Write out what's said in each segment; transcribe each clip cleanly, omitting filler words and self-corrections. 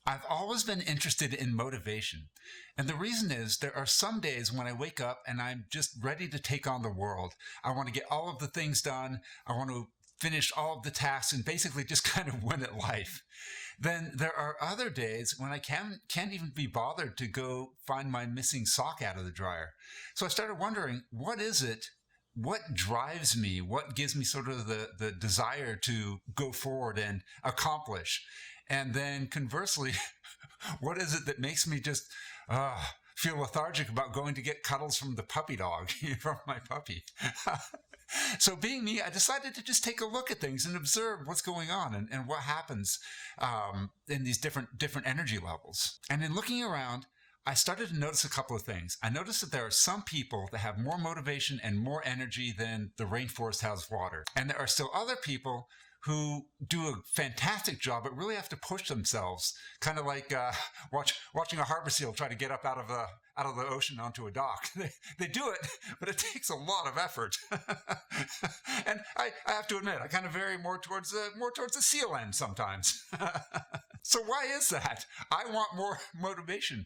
I've always been interested in motivation. And the reason is there are some days when I wake up and I'm just ready to take on the world. I want to get all of the things done. I want to finish all of the tasks and basically just kind of win at life. Then there are other days when I can't even be bothered to go find my missing sock out of the dryer. So I started wondering, what is it? What drives me? What gives me sort of the desire to go forward and accomplish? And then conversely, what is it that makes me just feel lethargic about going to get cuddles from the puppy dog, from my puppy? So being me, I decided to just take a look at things and observe what's going on and what happens in these different energy levels. And in looking around, I started to notice a couple of things. I noticed that there are some people that have more motivation and more energy than the rainforest has water. And there are still other people who do a fantastic job, but really have to push themselves, kind of like watching a harbor seal try to get up out of the ocean onto a dock. They do it, but it takes a lot of effort. And I have to admit, I kind of vary more towards the seal end sometimes. So why is that? I want more motivation.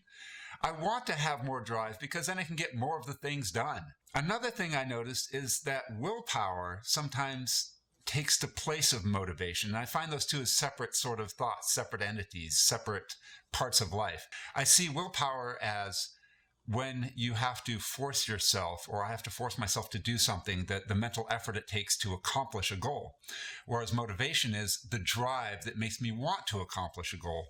I want to have more drive because then I can get more of the things done. Another thing I noticed is that willpower sometimes takes the place of motivation. And I find those two as separate sort of thoughts, separate entities, separate parts of life. I see willpower as when you have to force yourself, or I have to force myself to do something, that the mental effort it takes to accomplish a goal. Whereas motivation is the drive that makes me want to accomplish a goal.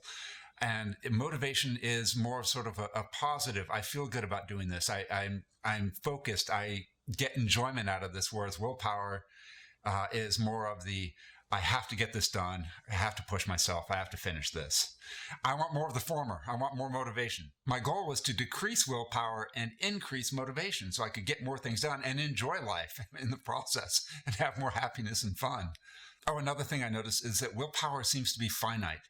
And motivation is more sort of a positive. I feel good about doing this. I'm focused. I get enjoyment out of this. Whereas willpower is more of the, I have to get this done. I have to push myself. I have to finish this. I want more of the former. I want more motivation. My goal was to decrease willpower and increase motivation so I could get more things done and enjoy life in the process and have more happiness and fun. Oh, another thing I noticed is that willpower seems to be finite.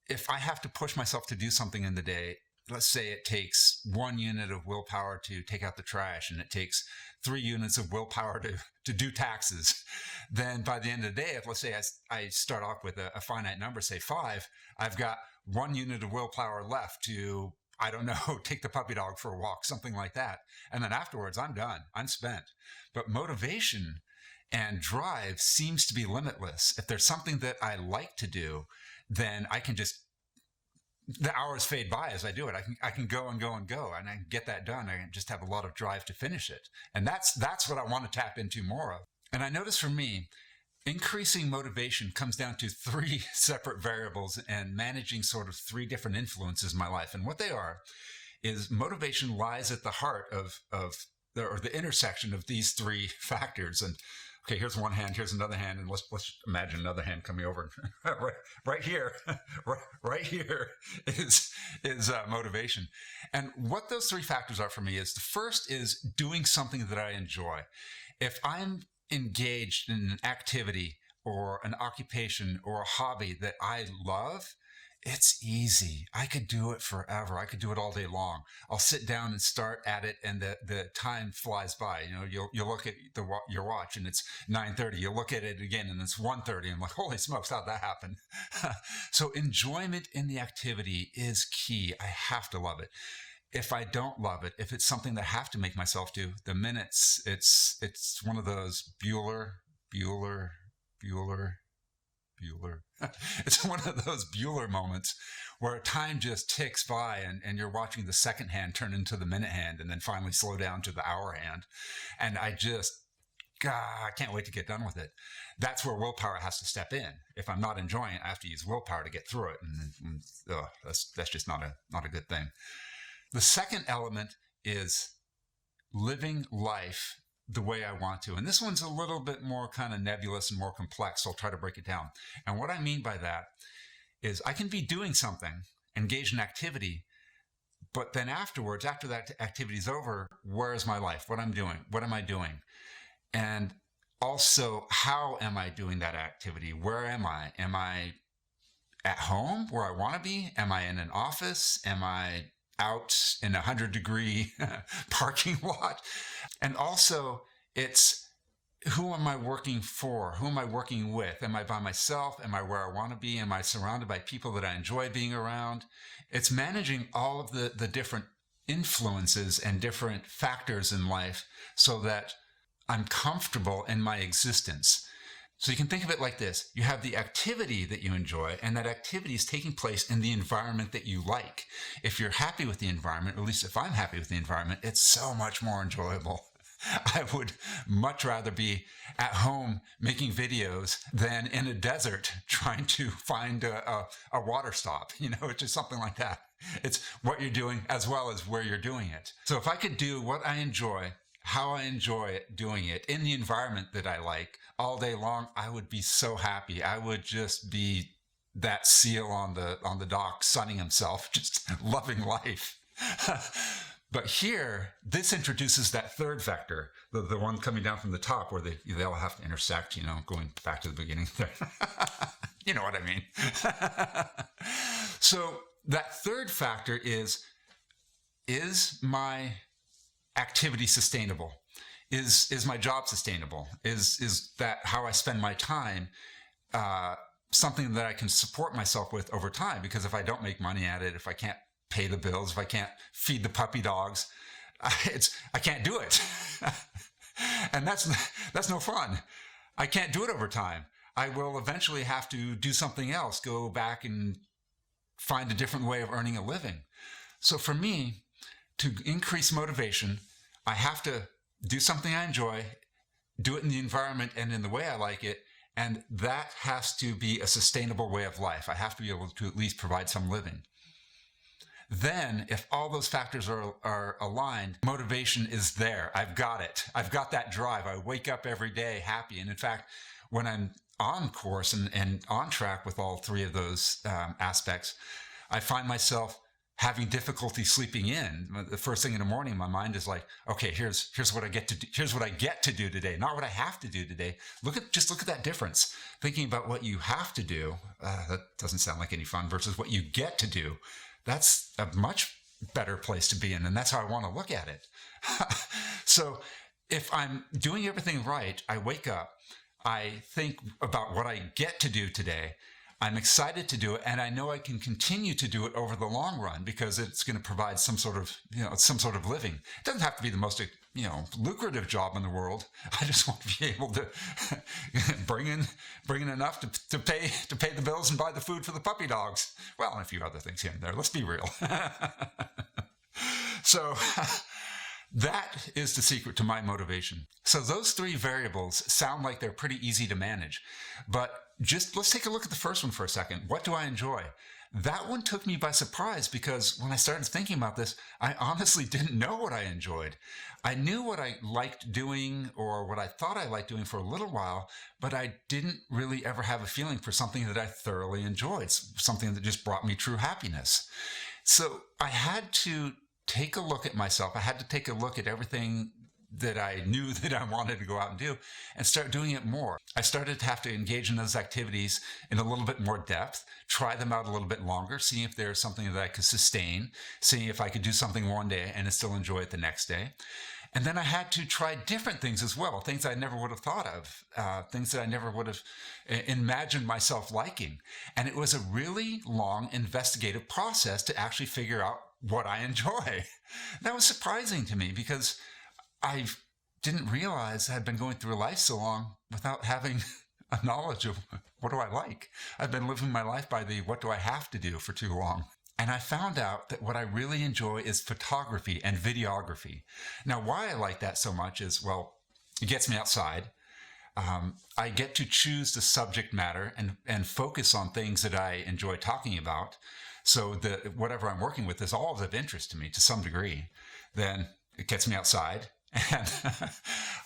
If I have to push myself to do something in the day, let's say it takes 1 unit of willpower to take out the trash and it takes 3 units of willpower to do taxes, then by the end of the day, if let's say I start off with a finite number, say 5, I've got 1 unit of willpower left to, I don't know, take the puppy dog for a walk, something like that. And then afterwards, I'm done. I'm spent. But motivation and drive seems to be limitless. If there's something that I like to do, then I can just, the hours fade by as I do it. I can go and go and go, and I can get that done. I can just have a lot of drive to finish it. And that's what I want to tap into more of. And I notice for me, increasing motivation comes down to 3 separate variables and managing sort of 3 different influences in my life. And what they are is motivation lies at the heart of the intersection of these 3 factors. And okay, here's one hand, here's another hand, and let's imagine another hand coming over. right here, right here is motivation. And what those 3 factors are for me is, the first is doing something that I enjoy. If I'm engaged in an activity or an occupation or a hobby that I love, it's easy. I could do it forever. I could do it all day long. I'll sit down and start at it, and the time flies by. You know, you'll look at your watch and it's 9:30. You'll look at it again and it's 1:30. I'm like, holy smokes, how'd that happen? So enjoyment in the activity is key. I have to love it. If I don't love it, if it's something that I have to make myself do, the minutes, it's one of those Bueller. It's one of those Bueller moments where time just ticks by and you're watching the second hand turn into the minute hand and then finally slow down to the hour hand. And I can't wait to get done with it. That's where willpower has to step in. If I'm not enjoying it, I have to use willpower to get through it. And that's just not a good thing. The second element is living life the way I want to. And this one's a little bit more kind of nebulous and more complex, so I'll try to break it down. And what I mean by that is I can be doing something, engage in activity, but then afterwards, after that activity is over, where is my life? What I'm doing? What am I doing? And also, how am I doing that activity? Where am I? Am I at home where I want to be? Am I in an office? Am I out in a 100-degree parking lot? And also, it's who am I working for? Who am I working with? Am I by myself? Am I where I want to be? Am I surrounded by people that I enjoy being around? It's managing all of the different influences and different factors in life so that I'm comfortable in my existence. So you can think of it like this. You have the activity that you enjoy, and that activity is taking place in the environment that you like. If you're happy with the environment, or at least if I'm happy with the environment, it's so much more enjoyable. I would much rather be at home making videos than in a desert trying to find a water stop. It's just something like that. It's what you're doing as well as where you're doing it. So if I could do what I enjoy, how I enjoy doing it in the environment that I like all day long, I would be so happy. I would just be that seal on the dock sunning himself, just loving life. But here, this introduces that third vector, the one coming down from the top where they all have to intersect, going back to the beginning there. You know what I mean? So that third factor is my activity sustainable? Is my job sustainable? Is that how I spend my time something that I can support myself with over time? Because if I don't make money at it, if I can't pay the bills, if I can't feed the puppy dogs, I can't do it. And that's no fun. I can't do it over time. I will eventually have to do something else, go back and find a different way of earning a living. So for me, to increase motivation, I have to do something I enjoy, do it in the environment and in the way I like it, and that has to be a sustainable way of life. I have to be able to at least provide some living. Then, if all those factors are aligned, motivation is there. I've got it. I've got that drive. I wake up every day happy. And in fact, when I'm on course and on track with all three of those aspects, I find myself having difficulty sleeping in. The first thing in the morning, my mind is like, okay, here's what I get to do. Here's what I get to do today, not what I have to do today. Look at that difference. Thinking about what you have to do, that doesn't sound like any fun, versus what you get to do. That's a much better place to be in, and that's how I want to look at it. So if I'm doing everything right, I wake up, I think about what I get to do today, I'm excited to do it, and I know I can continue to do it over the long run because it's going to provide some sort of living. It doesn't have to be the most lucrative job in the world. I just want to be able to bring in enough to pay the bills and buy the food for the puppy dogs. Well, and a few other things here and there. Let's be real. So that is the secret to my motivation. So those three variables sound like they're pretty easy to manage, but let's take a look at the first one for a second. What do I enjoy? That one took me by surprise because when I started thinking about this, I honestly didn't know what I enjoyed. I knew what I liked doing or what I thought I liked doing for a little while, but I didn't really ever have a feeling for something that I thoroughly enjoyed, something that just brought me true happiness. So I had to take a look at myself. I had to take a look at everything that I knew that I wanted to go out and do and start doing it more. I started to have to engage in those activities in a little bit more depth, try them out a little bit longer, see if there's something that I could sustain, see if I could do something one day and still enjoy it the next day. And then I had to try different things as well, things I never would have thought of, things that I never would have imagined myself liking. And it was a really long investigative process to actually figure out what I enjoy. That was surprising to me because I didn't realize I had been going through life so long without having a knowledge of what do I like. I've been living my life by the what do I have to do for too long. And I found out that what I really enjoy is photography and videography. Now, why I like that so much is, well, it gets me outside. I get to choose the subject matter and focus on things that I enjoy talking about. So whatever I'm working with is all of interest to me to some degree. Then it gets me outside. And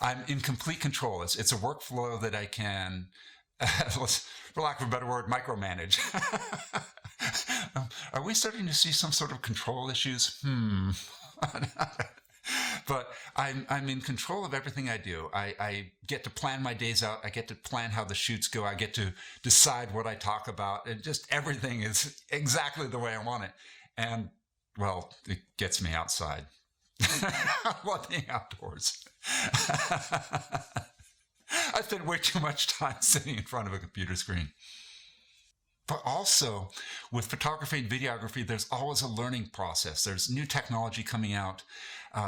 I'm in complete control. It's a workflow that I can, for lack of a better word, micromanage. Are we starting to see some sort of control issues? But I'm in control of everything I do. I get to plan my days out. I get to plan how the shoots go. I get to decide what I talk about. And just everything is exactly the way I want it. And, well, it gets me outside. I love being outdoors. I spend way too much time sitting in front of a computer screen. But also with photography and videography, there's always a learning process. There's new technology coming out.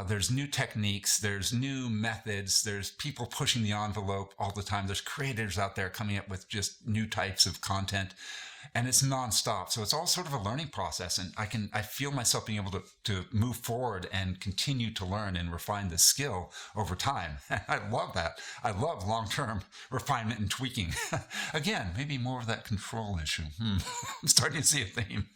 There's new techniques. There's new methods. There's people pushing the envelope all the time. There's creators out there coming up with just new types of content. And it's nonstop. So it's all sort of a learning process. And I feel myself being able to move forward and continue to learn and refine the skill over time. I love that. I love long-term refinement and tweaking. Again, maybe more of that control issue. I'm starting to see a theme.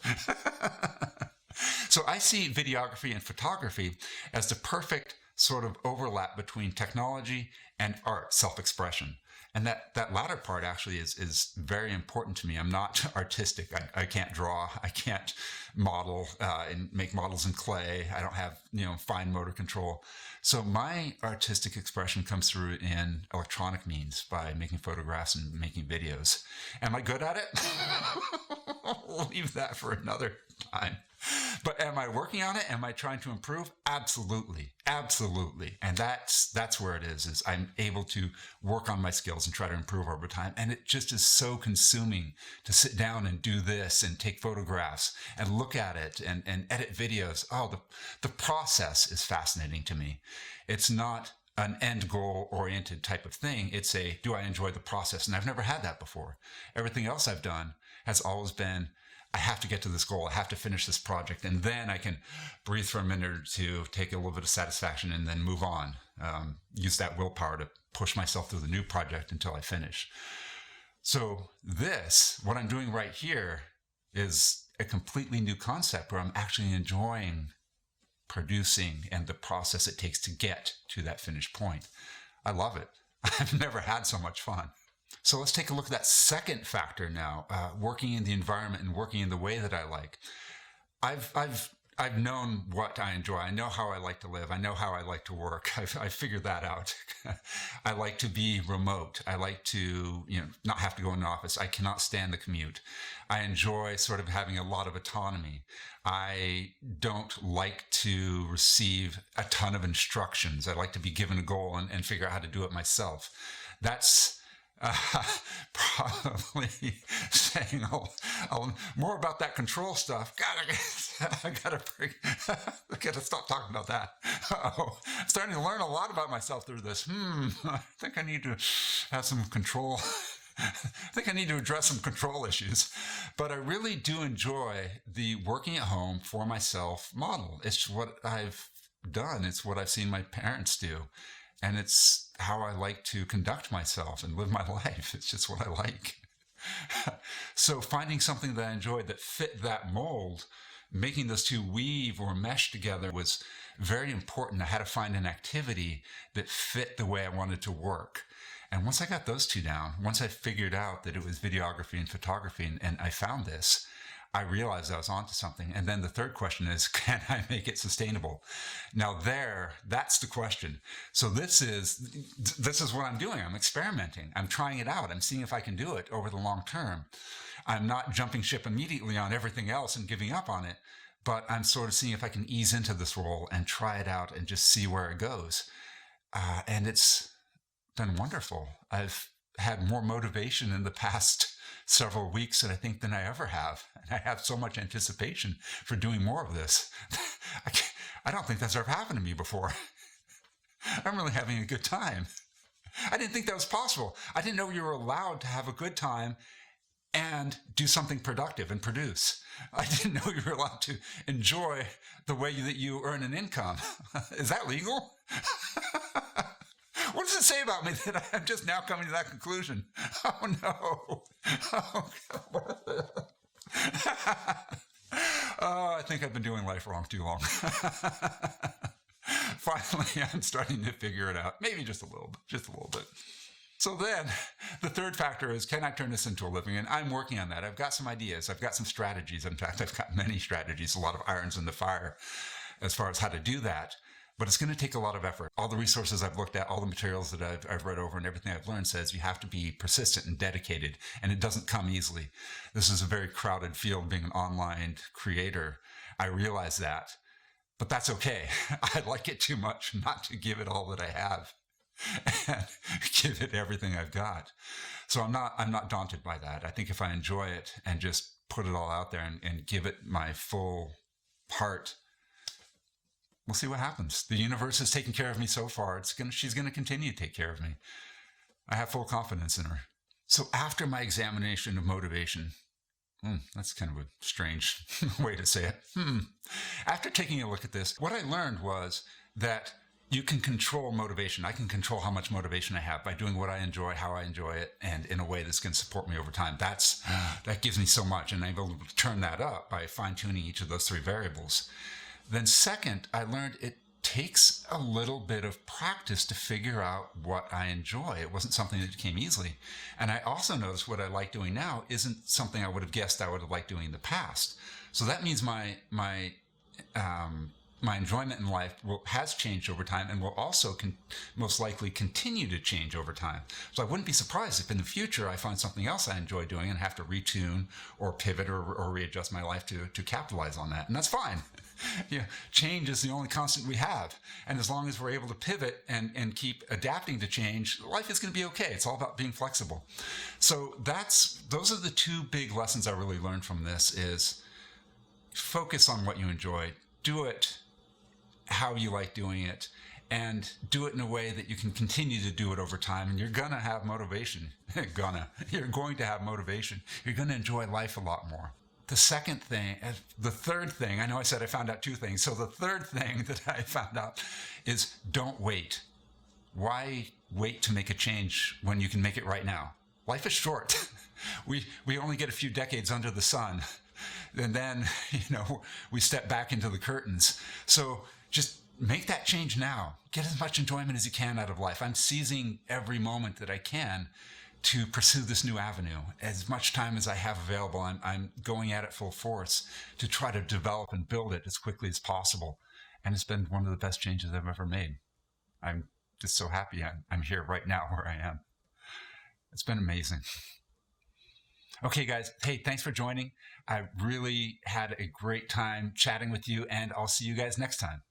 So I see videography and photography as the perfect sort of overlap between technology and art, self-expression. And that latter part actually is very important to me. I'm not artistic. I can't draw. I can't model and make models in clay. I don't have, fine motor control. So my artistic expression comes through in electronic means by making photographs and making videos. Am I good at it? We'll leave that for another time. But am I working on it? Am I trying to improve? Absolutely. Absolutely. And that's where it is I'm able to work on my skills and try to improve over time. And it just is so consuming to sit down and do this and take photographs and look at it and edit videos. Oh, the process is fascinating to me. It's not an end goal oriented type of thing. It's do I enjoy the process? And I've never had that before. Everything else I've done has always been, I have to get to this goal. I have to finish this project. And then I can breathe for a minute or two, take a little bit of satisfaction, and then move on. Use that willpower to push myself through the new project until I finish. So what I'm doing right here is a completely new concept where I'm actually enjoying producing and the process it takes to get to that finished point. I love it. I've never had so much fun. So let's take a look at that second factor now, working in the environment and working in the way that I like. I've known what I enjoy. I know how I like to live. I know how I like to work. I've figured that out. I like to be remote. I like to, not have to go in the office. I cannot stand the commute. I enjoy sort of having a lot of autonomy. I don't like to receive a ton of instructions. I like to be given a goal and figure out how to do it myself. That's probably saying more about that control stuff. I gotta stop talking about that. I'm starting to learn a lot about myself through this. I think I need to have some control. I think I need to address some control issues. But I really do enjoy the working at home for myself model. It's what I've done. It's what I've seen my parents do. And it's how I like to conduct myself and live my life. It's just what I like. So finding something that I enjoyed that fit that mold, making those two weave or mesh together was very important. I had to find an activity that fit the way I wanted to work. And once I got those two down, once I figured out that it was videography and photography, and I found this, I realized I was onto something. And then the third question is, can I make it sustainable? Now that's the question. So this is what I'm doing. I'm experimenting. I'm trying it out. I'm seeing if I can do it over the long term. I'm not jumping ship immediately on everything else and giving up on it, but I'm sort of seeing if I can ease into this role and try it out and just see where it goes. And it's been wonderful. I've had more motivation in the past several weeks than I ever have. And I have so much anticipation for doing more of this. I don't think that's ever happened to me before. I'm really having a good time. I didn't think that was possible. I didn't know you were allowed to have a good time and do something productive and produce. I didn't know you were allowed to enjoy the way that you earn an income. Is that legal? What does it say about me that I'm just now coming to that conclusion? Oh no. Oh, I think I've been doing life wrong too long. Finally, I'm starting to figure it out. Maybe just a little bit. So then the third factor is, can I turn this into a living? And I'm working on that. I've got some ideas. I've got some strategies. In fact, I've got many strategies, a lot of irons in the fire as far as how to do that. But it's going to take a lot of effort. All the resources I've looked at, all the materials that I've read over, and everything I've learned says you have to be persistent and dedicated, and it doesn't come easily. This is a very crowded field, being an online creator. I realize that, but that's okay. I like it too much not to give it all that I have. and give it everything I've got. So I'm not daunted by that. I think if I enjoy it and just put it all out there and give it my full heart, we'll see what happens. The universe has taken care of me so far. She's gonna continue to take care of me. I have full confidence in her. So after my examination of motivation, that's kind of a strange way to say it. After taking a look at this, what I learned was that you can control motivation. I can control how much motivation I have by doing what I enjoy, how I enjoy it, and in a way that's going to support me over time. That gives me so much, and I'm able to turn that up by fine-tuning each of those three variables. Then second, I learned it takes a little bit of practice to figure out what I enjoy. It wasn't something that came easily. And I also noticed what I like doing now isn't something I would have guessed I would have liked doing in the past. So that means my enjoyment in life has changed over time and will also most likely continue to change over time. So I wouldn't be surprised if in the future I find something else I enjoy doing and have to retune or pivot or readjust my life to capitalize on that. And that's fine. Change is the only constant we have. And as long as we're able to pivot and keep adapting to change, life is going to be okay. It's all about being flexible. So those are the two big lessons I really learned from this is focus on what you enjoy. Do it how you like doing it, and do it in a way that you can continue to do it over time. And you're going to have motivation. You're going to have motivation. You're going to enjoy life a lot more. The third thing, I know I said I found out two things. So the third thing that I found out is don't wait. Why wait to make a change when you can make it right now? Life is short. We only get a few decades under the sun. And then, we step back into the curtains. So just make that change now. Get as much enjoyment as you can out of life. I'm seizing every moment that I can to pursue this new avenue. As much time as I have available, I'm going at it full force to try to develop and build it as quickly as possible. And it's been one of the best changes I've ever made. I'm just so happy I'm here right now where I am. It's been amazing. Okay, guys. Hey, thanks for joining. I really had a great time chatting with you, and I'll see you guys next time.